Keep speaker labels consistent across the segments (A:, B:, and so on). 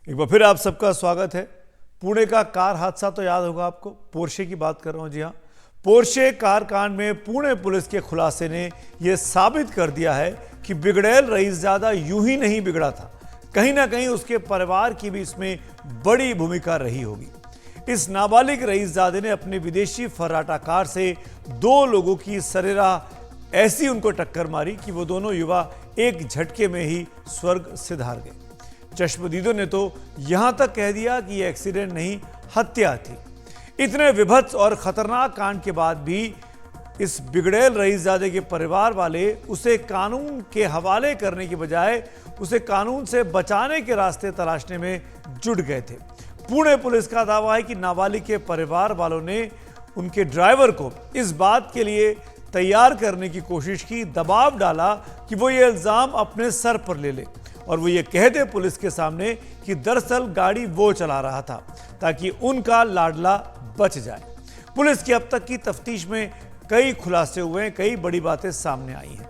A: एक बार फिर आप सबका स्वागत है। पुणे का कार हादसा तो याद होगा आपको, पोर्शे की बात कर रहा हूं। जी हाँ, पोर्शे कार कांड में पुणे पुलिस के खुलासे ने यह साबित कर दिया है कि बिगड़ैल रईसजादा यूं ही नहीं बिगड़ा था, कहीं ना कहीं उसके परिवार की भी इसमें बड़ी भूमिका रही होगी। इस नाबालिग रईसजादे ने अपने विदेशी फर्राटा कार से दो लोगों की सरेराह ऐसी उनको टक्कर मारी कि वो दोनों युवा एक झटके में ही स्वर्ग सिधार गए। चश्मदीदों ने तो यहां तक कह दिया कि यह एक्सीडेंट नहीं, हत्या थी। इतने विभत्स और खतरनाक कांड के बाद भी इस बिगड़ैल रईसजादे के परिवार वाले उसे कानून के हवाले करने के बजाय उसे कानून से बचाने के रास्ते तलाशने में जुट गए थे। पुणे पुलिस का दावा है कि नाबालिग के परिवार वालों ने उनके ड्राइवर को इस बात के लिए तैयार करने की कोशिश की, दबाव डाला कि वो ये इल्जाम अपने सर पर ले ले और वो ये कह दे पुलिस के सामने कि दरअसल गाड़ी वो चला रहा था, ताकि उनका लाडला बच जाए। पुलिस की अब तक की तफ्तीश में कई खुलासे हुए हैं, कई बड़ी बातें सामने आई हैं।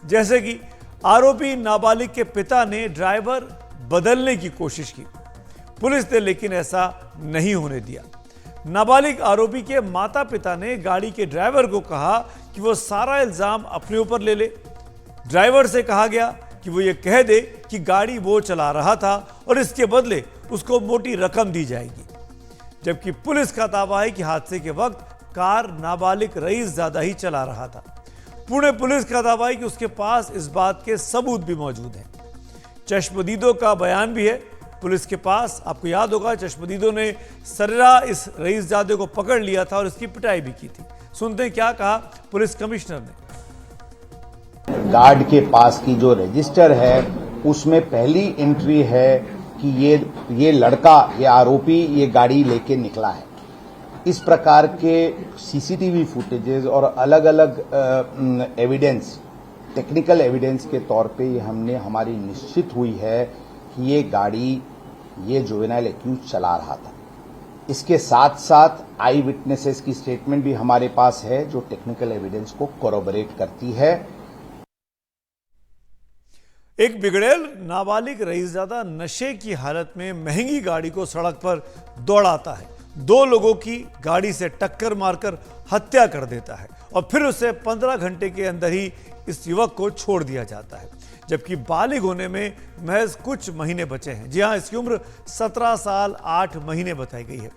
A: जैसे कि आरोपी नाबालिग के पिता ने ड्राइवर बदलने की कोशिश की, पुलिस ने लेकिन ऐसा नहीं होने दिया। नाबालिग आरोपी के माता पिता ने गाड़ी के ड्राइवर को कहा कि वो सारा इल्जाम अपने ऊपर ले ले। ड्राइवर से कहा गया कि वो ये कह दे कि गाड़ी वो चला रहा था और इसके बदले उसको मोटी रकम दी जाएगी। जबकि पुलिस का दावा है कि हादसे के वक्त कार नाबालिग रईसजादा ही चला रहा था। पुणे पुलिस का दावा है कि उसके पास इस बात के सबूत भी मौजूद हैं। चश्मदीदों का बयान भी है पुलिस के पास। आपको याद होगा, चश्मदीदों ने सरेराह इस रईसजादे को पकड़ लिया था और इसकी पिटाई भी की थी। सुनते हैं क्या कहा पुलिस कमिश्नर ने।
B: गार्ड के पास की जो रजिस्टर है उसमें पहली एंट्री है कि ये लड़का, ये आरोपी ये गाड़ी लेके निकला है। इस प्रकार के सीसीटीवी फुटेजेस और अलग अलग एविडेंस, टेक्निकल एविडेंस के तौर पे हमारी निश्चित हुई है कि ये गाड़ी ये जुवेनाइल एक्यूज चला रहा था। इसके साथ साथ आई विटनेसेस की स्टेटमेंट भी हमारे पास है जो टेक्निकल एविडेंस को कोरोबोरेट करती है।
A: एक बिगड़ैल नाबालिग रईसजादा नशे की हालत में महंगी गाड़ी को सड़क पर दौड़ाता है, दो लोगों की गाड़ी से टक्कर मारकर हत्या कर देता है और फिर उसे 15 घंटे के अंदर ही इस युवक को छोड़ दिया जाता है, जबकि बालिग होने में महज कुछ महीने बचे हैं। जी हां, इसकी उम्र 17 साल 8 महीने बताई गई है।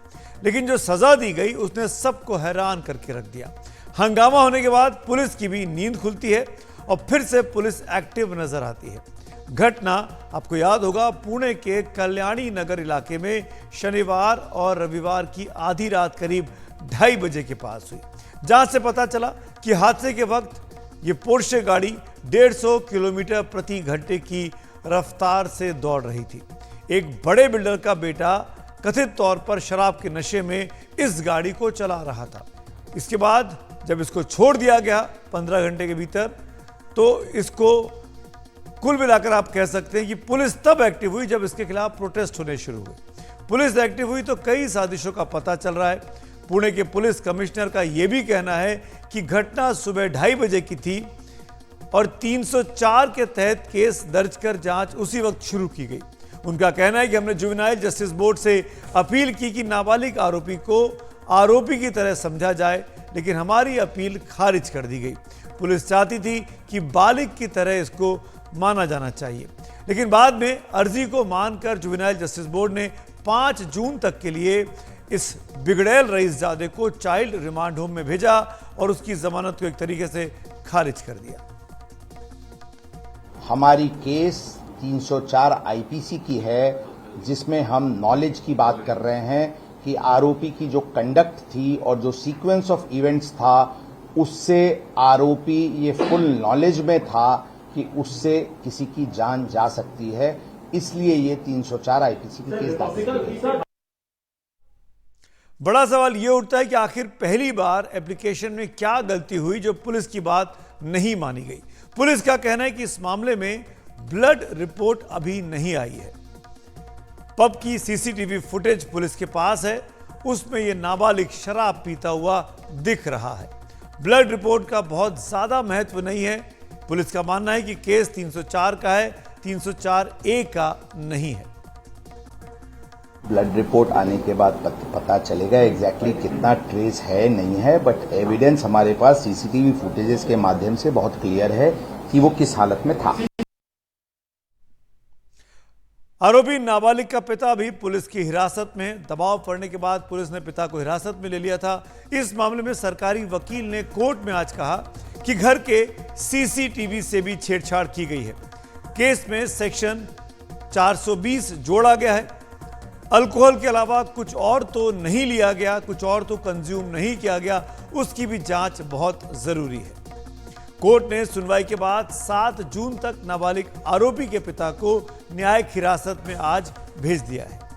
A: लेकिन जो सजा दी गई उसने सबको हैरान करके रख दिया। हंगामा होने के बाद पुलिस की भी नींद खुलती है और फिर से पुलिस एक्टिव नजर आती है। घटना आपको याद होगा, पुणे के कल्याणी नगर इलाके में शनिवार और रविवार की आधी रात करीब 2:30 बजे के पास हुई। जांच से पता चला कि हादसे के वक्त ये पोर्शे गाड़ी 150 किलोमीटर प्रति घंटे की रफ्तार से दौड़ रही थी। एक बड़े बिल्डर का बेटा कथित तौर पर शराब के नशे में इस गाड़ी को चला रहा था। इसके बाद जब इसको छोड़ दिया गया 15 घंटे के भीतर, तो इसको कुल मिलाकर आप कह सकते हैं कि पुलिस तब एक्टिव हुई जब इसके खिलाफ प्रोटेस्ट होने शुरू हुए। पुलिस एक्टिव हुई तो कई साजिशों का पता चल रहा है। पुणे के पुलिस कमिश्नर का यह भी कहना है कि घटना सुबह 2:30 बजे की थी और 304 के तहत केस दर्ज कर जांच उसी वक्त शुरू की गई। उनका कहना है कि हमने जुवेनाइल जस्टिस बोर्ड से अपील की कि नाबालिग आरोपी को आरोपी की तरह समझा जाए, लेकिन हमारी अपील खारिज कर दी गई। पुलिस चाहती थी कि बालिग की तरह इसको माना जाना चाहिए, लेकिन बाद में अर्जी को मानकर जुवेनाइल जस्टिस बोर्ड ने 5 जून तक के लिए इस बिगड़ैल रईसजादे को चाइल्ड रिमांड होम में भेजा और उसकी जमानत को एक तरीके से खारिज कर दिया।
B: हमारी केस 304 आईपीसी की है, जिसमें हम नॉलेज की बात कर रहे हैं कि आरोपी की जो कंडक्ट थी और जो सीक्वेंस ऑफ इवेंट्स था, उससे आरोपी ये फुल नॉलेज में था कि उससे किसी की जान जा सकती है, इसलिए ये 304 आईपीसी की केस दाखिल।
A: बड़ा सवाल यह उठता है कि आखिर पहली बार एप्लीकेशन में क्या गलती हुई जो पुलिस की बात नहीं मानी गई। पुलिस का कहना है कि इस मामले में ब्लड रिपोर्ट अभी नहीं आई है। पब की सीसीटीवी फुटेज पुलिस के पास है, उसमें यह नाबालिग शराब पीता हुआ दिख रहा है। ब्लड रिपोर्ट का बहुत ज्यादा महत्व नहीं है। पुलिस का मानना है कि केस 304 का है, 304A का नहीं है।
B: ब्लड रिपोर्ट आने के बाद पता चलेगा एग्जैक्टली कितना ट्रेस है नहीं है, बट एविडेंस हमारे पास सीसीटीवी फुटेजेस के माध्यम से बहुत क्लियर है कि वो किस हालत में था।
A: आरोपी नाबालिग का पिता भी पुलिस की हिरासत में। दबाव पड़ने के बाद पुलिस ने पिता को हिरासत में ले लिया था। इस मामले में सरकारी वकील ने कोर्ट में आज कहा कि घर के सीसीटीवी से भी छेड़छाड़ की गई है। केस में सेक्शन 420 जोड़ा गया है। अल्कोहल के अलावा कुछ और तो नहीं लिया गया, कुछ और तो कंज्यूम नहीं किया गया, उसकी भी जांच बहुत जरूरी है। कोर्ट ने सुनवाई के बाद 7 जून तक नाबालिग आरोपी के पिता को न्यायिक हिरासत में आज भेज दिया है।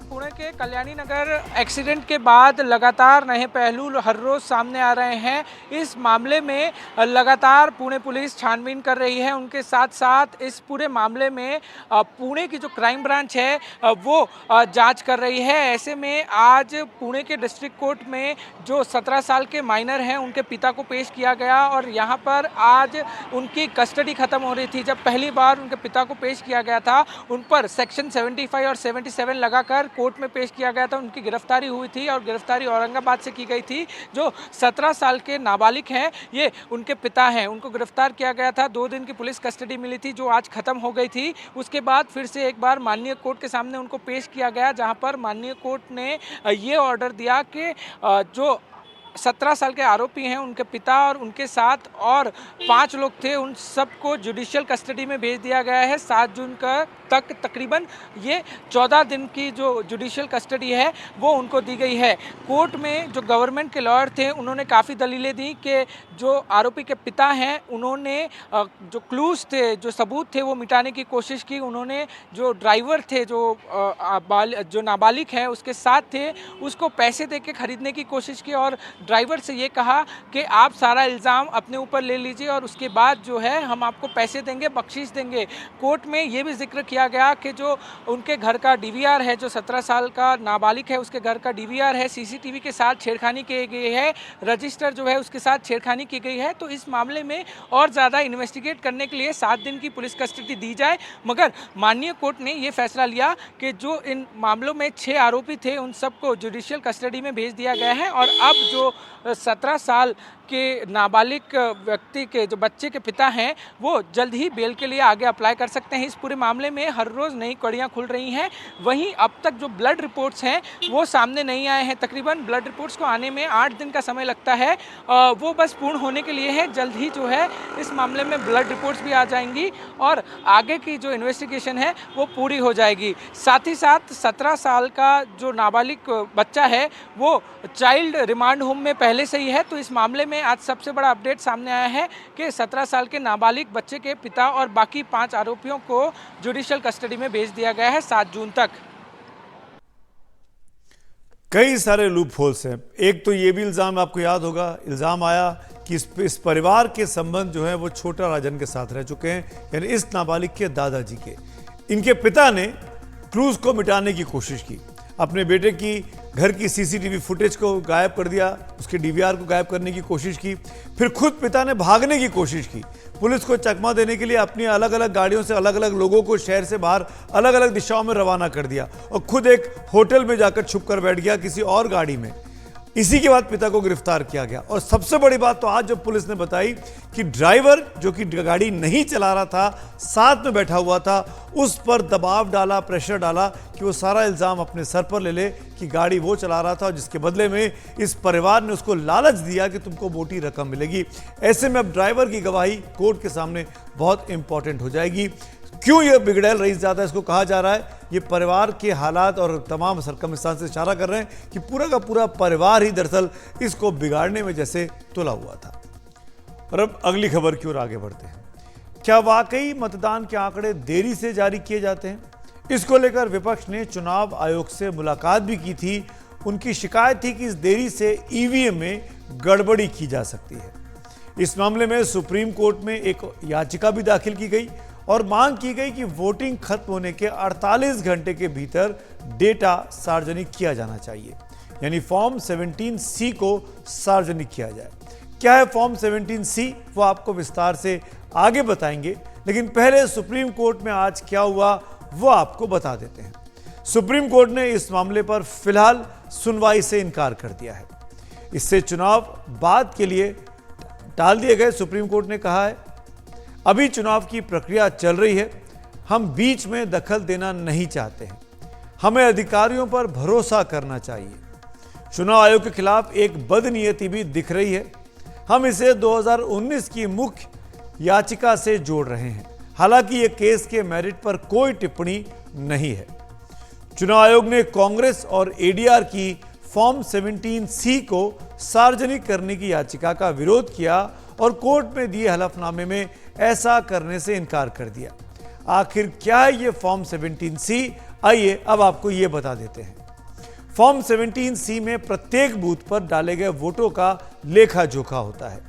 C: पुणे के कल्याणी नगर एक्सीडेंट के बाद लगातार नए पहलू हर रोज सामने आ रहे हैं। इस मामले में लगातार पुणे पुलिस छानबीन कर रही है। उनके साथ साथ इस पूरे मामले में पुणे की जो क्राइम ब्रांच है वो जांच कर रही है। ऐसे में आज पुणे के डिस्ट्रिक्ट कोर्ट में जो 17 साल के माइनर हैं उनके पिता को पेश किया गया और यहाँ पर आज उनकी कस्टडी खत्म हो रही थी। जब पहली बार उनके पिता को पेश किया गया था, उन पर सेक्शन 75 और 77 लगाकर कोर्ट में पेश किया गया था। उनकी गिरफ्तारी हुई थी और गिरफ्तारी औरंगाबाद से की गई थी। जो 17 साल के नाबालिग हैं ये उनके पिता हैं। उनको गिरफ्तार किया गया था। 2 दिन की पुलिस कस्टडी मिली थी जो आज खत्म हो गई थी। उसके बाद फिर से एक बार माननीय कोर्ट के सामने उनको पेश किया गया, जहां पर माननीय कोर्ट ने ये ऑर्डर दिया कि जो 17 साल के आरोपी हैं उनके पिता और उनके साथ और 5 लोग थे, उन सबको जुडिशियल कस्टडी में भेज दिया गया है। 7 जून तक तकरीबन ये 14 दिन की जो जुडिशियल कस्टडी है वो उनको दी गई है। कोर्ट में जो गवर्नमेंट के लॉयर थे उन्होंने काफ़ी दलीलें दी कि जो आरोपी के पिता हैं उन्होंने जो क्लूज थे, जो सबूत थे वो मिटाने की कोशिश की। उन्होंने जो ड्राइवर थे जो नाबालिग है उसके साथ थे, उसको पैसे दे के खरीदने की कोशिश की और ड्राइवर से ये कहा कि आप सारा इल्ज़ाम अपने ऊपर ले लीजिए और उसके बाद जो है हम आपको पैसे देंगे, बख्शीश देंगे। कोर्ट में ये भी जिक्र किया गया कि जो उनके घर का डीवीआर है, जो 17 साल का नाबालिग है उसके घर का डीवीआर है, सीसीटीवी के साथ छेड़खानी की गई है, रजिस्टर जो है उसके साथ छेड़खानी की गई है। तो इस मामले में और ज़्यादा इन्वेस्टिगेट करने के लिए 7 दिन की पुलिस कस्टडी दी जाए। मगर माननीय कोर्ट ने ये फैसला लिया कि जो इन मामलों में 6 आरोपी थे उन सबको जुडिशियल कस्टडी में भेज दिया गया है और अब जो 17 साल के नाबालिग व्यक्ति के जो बच्चे के पिता हैं वो जल्द ही बेल के लिए आगे अप्लाई कर सकते हैं। इस पूरे मामले में हर रोज़ नई कड़ियाँ खुल रही हैं। वहीं अब तक जो ब्लड रिपोर्ट्स हैं वो सामने नहीं आए हैं। तकरीबन ब्लड रिपोर्ट्स को आने में 8 दिन का समय लगता है। वो बस पूर्ण होने के लिए है। जल्द ही जो है इस मामले में ब्लड रिपोर्ट्स भी आ जाएंगी और आगे की जो इन्वेस्टिगेशन है वो पूरी हो जाएगी। साथ ही साथ 17 साल का जो नाबालिग बच्चा है वो चाइल्ड रिमांड होम में पहले से ही है। तो इस मामले में आज सबसे बड़ा अपडेट सामने आया है कि 17 साल के नाबालिग बच्चे के पिता और बाकी 5 आरोपियों को जुडिशियल कस्टडी में भेज दिया गया है 7 जून तक।
A: कई सारे लूप होल्स हैं। एक तो ये भी इल्ज़ाम आपको याद होगा, इल्ज़ाम आया कि इस परिवार के संबंध जो है वो छोटा राजन के साथ रह चुके हैं, यानी इस नाबालिग के दादाजी के। इनके पिता ने क्लूज को मिटाने की कोशिश की, अपने बेटे की घर की सीसीटीवी फुटेज को गायब कर दिया, उसके डीवीआर को गायब करने की कोशिश की, फिर खुद पिता ने भागने की कोशिश की। पुलिस को चकमा देने के लिए अपनी अलग अलग गाड़ियों से अलग अलग लोगों को शहर से बाहर अलग अलग दिशाओं में रवाना कर दिया और खुद एक होटल में जाकर छुप कर बैठ गया किसी और गाड़ी में। इसी के बाद पिता को गिरफ्तार किया गया। और सबसे बड़ी बात तो आज जब पुलिस ने बताई कि ड्राइवर जो कि गाड़ी नहीं चला रहा था, साथ में बैठा हुआ था, उस पर दबाव डाला, प्रेशर डाला कि वो सारा इल्ज़ाम अपने सर पर ले ले कि गाड़ी वो चला रहा था और जिसके बदले में इस परिवार ने उसको लालच दिया कि तुमको मोटी रकम मिलेगी। ऐसे में अब ड्राइवर की गवाही कोर्ट के सामने बहुत इंपॉर्टेंट हो जाएगी। क्यों यह बिगड़ैल रईस ज़्यादा इसको कहा जा रहा है? ये परिवार के हालात और तमाम सरकमस्टांस से इशारा कर रहे हैं कि पूरा का पूरा परिवार ही दरअसल इसको बिगाड़ने में जैसे तुला हुआ था। और अब अगली खबर की ओर आगे बढ़ते हैं। क्या वाकई मतदान के आंकड़े देरी से जारी किए जाते हैं? इसको लेकर विपक्ष ने चुनाव आयोग से मुलाकात भी की थी। उनकी शिकायत थी कि इस देरी से ईवीएम में गड़बड़ी की जा सकती है। इस मामले में सुप्रीम कोर्ट में एक याचिका भी दाखिल की गई और मांग की गई कि वोटिंग खत्म होने के 48 घंटे के भीतर डेटा सार्वजनिक किया जाना चाहिए, यानी फॉर्म 17C को सार्वजनिक किया जाए। क्या है फॉर्म 17C, वो आपको विस्तार से आगे बताएंगे, लेकिन पहले सुप्रीम कोर्ट में आज क्या हुआ वो आपको बता देते हैं। सुप्रीम कोर्ट ने इस मामले पर फिलहाल सुनवाई से इनकार कर दिया है। इससे चुनाव बाद के लिए टाल दिए गए। सुप्रीम कोर्ट ने कहा है अभी चुनाव की प्रक्रिया चल रही है, हम बीच में दखल देना नहीं चाहते हैं, हमें अधिकारियों पर भरोसा करना चाहिए। चुनाव आयोग के खिलाफ एक बदनीयती भी दिख रही है, हम इसे 2019 की मुख्य याचिका से जोड़ रहे हैं। हालांकि यह केस के मेरिट पर कोई टिप्पणी नहीं है। चुनाव आयोग ने कांग्रेस और एडीआर की फॉर्म 17C को सार्वजनिक करने की याचिका का विरोध किया और कोर्ट में दिए हलफनामे में ऐसा करने से इनकार कर दिया। आखिर क्या है ये फॉर्म 17C? आइए अब आपको ये बता देते हैं। फॉर्म 17C में प्रत्येक बूथ पर डाले गए वोटों का लेखा जोखा होता है।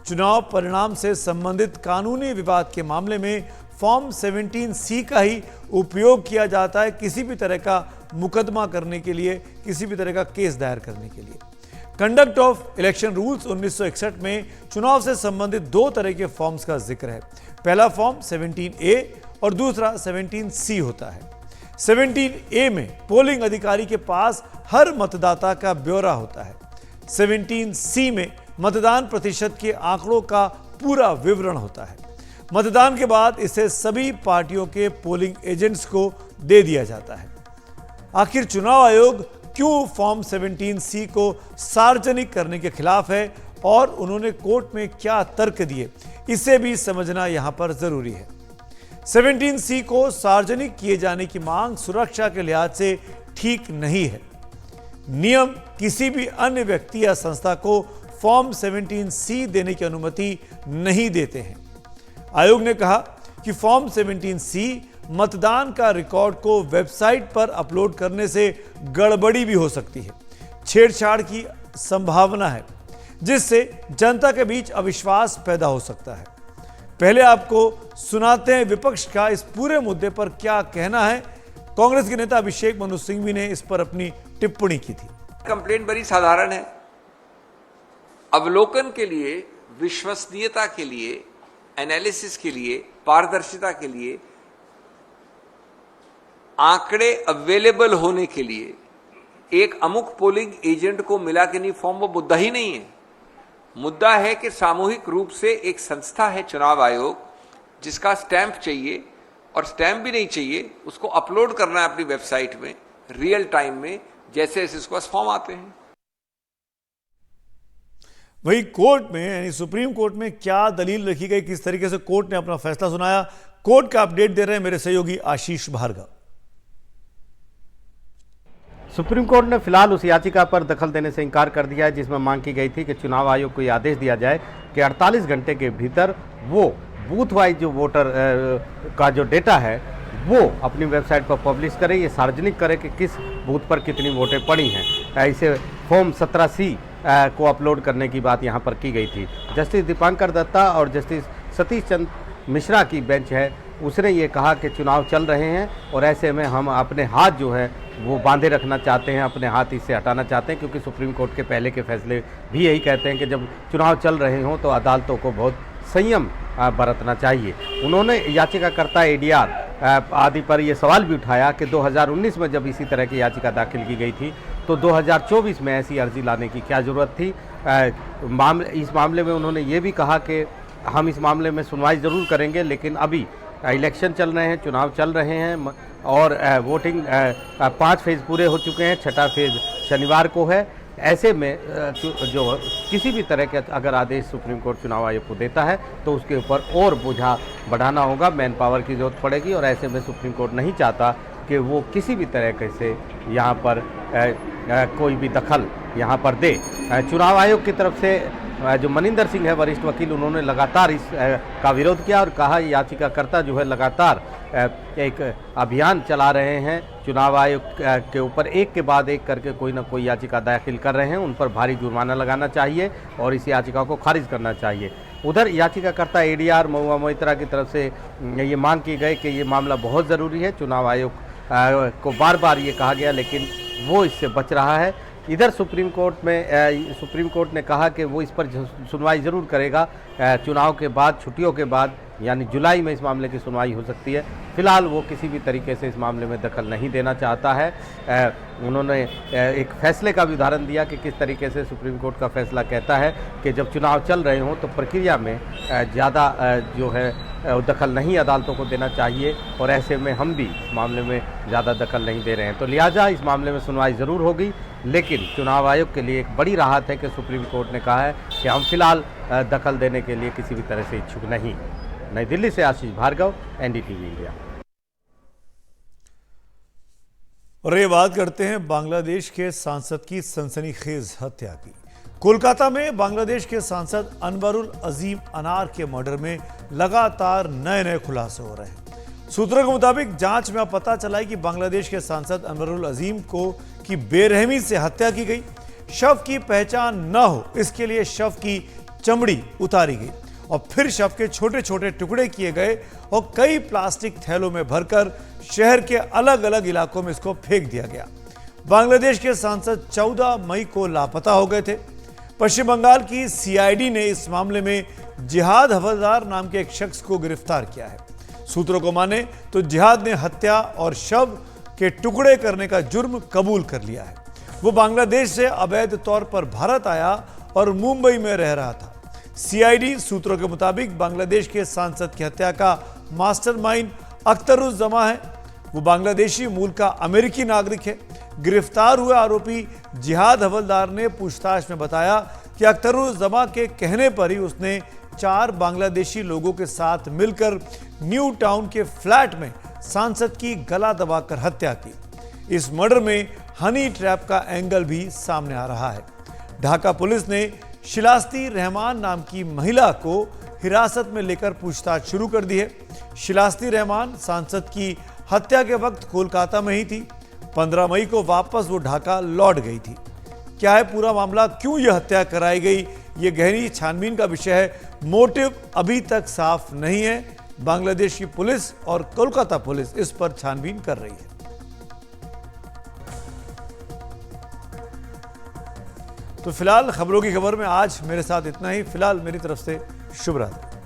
A: चुनाव परिणाम से संबंधित कानूनी विवाद के मामले में फॉर्म 17C का ही उपयोग किया जाता है, किसी भी तरह का मुकदमा करने के लिए, किसी भी तरह का केस दायर करने के लिए। कंडक्ट ऑफ इलेक्शन रूल्स 1961 में चुनाव से संबंधित दो तरह के फॉर्म्स का जिक्र है। पहला फॉर्म 17A और दूसरा 17C होता है। 17A में पोलिंग अधिकारी के पास हर मतदाता का ब्यौरा होता है। 17C में मतदान प्रतिशत के आंकड़ों का पूरा विवरण होता है। मतदान के बाद इसे सभी पार्टियों के पोलिंग एजेंट्स को दे दिया जाता है। आखिर चुनाव आयोग क्यों फॉर्म 17C को सार्वजनिक करने के खिलाफ है और उन्होंने कोर्ट में क्या तर्क दिए, इसे भी समझना यहां पर जरूरी है। 17C को सार्वजनिक किए जाने की मांग सुरक्षा के लिहाज से ठीक नहीं है। नियम किसी भी अन्य व्यक्ति या संस्था को फॉर्म 17C देने की अनुमति नहीं देते हैं। आयोग ने कहा कि फॉर्म 17C मतदान का रिकॉर्ड को वेबसाइट पर अपलोड करने से गड़बड़ी भी हो सकती है, छेड़छाड़ की संभावना है, जिससे जनता के बीच अविश्वास पैदा हो सकता है। पहले आपको सुनाते हैं विपक्ष का इस पूरे मुद्दे पर क्या कहना है। कांग्रेस के नेता अभिषेक मनु सिंघवी ने इस पर अपनी टिप्पणी की थी।
D: कंप्लेंट बड़ी साधारण है। अवलोकन के लिए, विश्वसनीयता के लिए, एनालिसिस के लिए, पारदर्शिता के लिए, आंकड़े अवेलेबल होने के लिए एक अमुक पोलिंग एजेंट को मिला कि नहीं फॉर्म, वो मुद्दा ही नहीं है। मुद्दा है कि सामूहिक रूप से एक संस्था है चुनाव आयोग, जिसका स्टैंप चाहिए, और स्टैंप भी नहीं चाहिए, उसको अपलोड करना है अपनी वेबसाइट में रियल टाइम में, जैसे इसको फॉर्म आते हैं।
A: वही कोर्ट में यानी सुप्रीम कोर्ट में क्या दलील रखी गई, किस तरीके से कोर्ट ने अपना फैसला सुनाया, कोर्ट का अपडेट दे रहे हैं मेरे सहयोगी आशीष भार्गव।
E: सुप्रीम कोर्ट ने फिलहाल उस याचिका पर दखल देने से इनकार कर दिया है जिसमें मांग की गई थी कि चुनाव आयोग को यह आदेश दिया जाए कि 48 घंटे के भीतर वो बूथ वाइज जो वोटर का जो डेटा है वो अपनी वेबसाइट पर पब्लिश करे, ये सार्वजनिक करे कि किस बूथ पर कितनी वोटें पड़ी हैं। इसे फॉर्म 17C को अपलोड करने की बात यहाँ पर की गई थी। जस्टिस दीपांकर दत्ता और जस्टिस सतीश चंद्र मिश्रा की बेंच है, उसने ये कहा कि चुनाव चल रहे हैं और ऐसे में हम अपने हाथ जो है वो बांधे रखना चाहते हैं, अपने हाथ इससे हटाना चाहते हैं, क्योंकि सुप्रीम कोर्ट के पहले के फैसले भी यही कहते हैं कि जब चुनाव चल रहे हों तो अदालतों को बहुत संयम बरतना चाहिए। उन्होंने याचिकाकर्ता एडीआर आदि पर यह सवाल भी उठाया कि 2019 में जब इसी तरह की याचिका दाखिल की गई थी तो 2024 में ऐसी अर्जी लाने की क्या ज़रूरत थी। इस मामले में उन्होंने ये भी कहा कि हम इस मामले में सुनवाई ज़रूर करेंगे, लेकिन अभी इलेक्शन चल रहे हैं, चुनाव चल रहे हैं और वोटिंग 5 फेज़ पूरे हो चुके हैं, 6ठा फेज़ शनिवार को है। ऐसे में जो किसी भी तरह के अगर आदेश सुप्रीम कोर्ट चुनाव आयोग को देता है तो उसके ऊपर और बोझा बढ़ाना होगा, मैन पावर की ज़रूरत पड़ेगी, और ऐसे में सुप्रीम कोर्ट नहीं चाहता कि वो किसी भी तरह से यहाँ पर कोई भी दखल यहाँ पर दे। चुनाव आयोग की तरफ से जो मनिंदर सिंह है वरिष्ठ वकील, उन्होंने लगातार इस का विरोध किया और कहा याचिकाकर्ता जो है लगातार एक अभियान चला रहे हैं, चुनाव आयोग के ऊपर एक के बाद एक करके कोई ना कोई याचिका दाखिल कर रहे हैं, उन पर भारी जुर्माना लगाना चाहिए और इस याचिका को खारिज करना चाहिए। उधर याचिकाकर्ता एडीआर महुआ मोइत्रा की तरफ से ये मांग की गई कि ये मामला बहुत ज़रूरी है, चुनाव आयोग को बार बार ये कहा गया लेकिन वो इससे बच रहा है। इधर सुप्रीम कोर्ट ने कहा कि वो इस पर सुनवाई ज़रूर करेगा, चुनाव के बाद, छुट्टियों के बाद यानी जुलाई में इस मामले की सुनवाई हो सकती है। फिलहाल वो किसी भी तरीके से इस मामले में दखल नहीं देना चाहता है। उन्होंने एक फैसले का भी उदाहरण दिया कि किस तरीके से सुप्रीम कोर्ट का फैसला कहता है कि जब चुनाव चल रहे हों तो प्रक्रिया में ज़्यादा जो है दखल नहीं अदालतों को देना चाहिए, और ऐसे में हम भी इस मामले में ज़्यादा दखल नहीं दे रहे हैं। तो लिहाजा इस मामले में सुनवाई ज़रूर होगी, लेकिन चुनाव आयोग के लिए एक बड़ी राहत है कि सुप्रीम कोर्ट ने कहा है कि हम फिलहाल दखल देने के लिए किसी भी तरह से इच्छुक नहीं। नई दिल्ली से आशीष भार्गव, एनडीटीवी इंडिया।
A: और ये बात करते हैं बांग्लादेश के सांसद की सनसनीखेज हत्या की। कोलकाता में बांग्लादेश के सांसद अनवरुल अजीम अनार के मर्डर में लगातार नए नए खुलासे हो रहे हैं। सूत्रों के मुताबिक जांच में अब पता चला है कि बांग्लादेश के सांसद अनवरुल अजीम को की बेरहमी से हत्या की गई। शव की पहचान न हो इसके लिए शव की चमड़ी उतारी गई और फिर शव के छोटे छोटे टुकड़े किए गए और कई प्लास्टिक थैलों में भरकर शहर के अलग अलग इलाकों में इसको फेंक दिया गया। बांग्लादेश के सांसद 14 मई को लापता हो गए थे। पश्चिम बंगाल की सीआईडी ने इस मामले में जिहाद हवलदार नाम के एक शख्स को गिरफ्तार किया है। सूत्रों को माने तो जिहाद ने हत्या और शव के टुकड़े करने का जुर्म कबूल कर लिया है। वो बांग्लादेश से अवैध तौर पर भारत आया और मुंबई में रह रहा था। सीआईडी सूत्रों के मुताबिक बांग्लादेश के सांसद की हत्या का मास्टरमाइंड अख्तरुज्जमा है। वो बांग्लादेशी मूल का अमेरिकी नागरिक है। गिरफ्तार हुए आरोपी जिहाद हवलदार ने पूछताछ में बताया कि अख्तरुज्जमा के कहने पर ही उसने 4 बांग्लादेशी लोगों के साथ मिलकर न्यू टाउन के फ्लैट में सांसद की गला दबाकर हत्या की। इस मर्डर में हनी ट्रैप का एंगल भी सामने आ रहा है। ढाका पुलिस ने शिलास्ती रहमान नाम की महिला को हिरासत में लेकर पूछताछ शुरू कर दी है। शिलास्ती रहमान सांसद की हत्या के वक्त कोलकाता में ही थी। 15 मई को वापस वो ढाका लौट गई थी। क्या है पूरा मामला, क्यों यह हत्या कराई गई, ये गहरी छानबीन का विषय है। मोटिव अभी तक साफ नहीं है। बांग्लादेश की पुलिस और कोलकाता पुलिस इस पर छानबीन कर रही है। तो फिलहाल खबरों की खबर में आज मेरे साथ इतना ही। फिलहाल मेरी तरफ से शुभ रात्रि।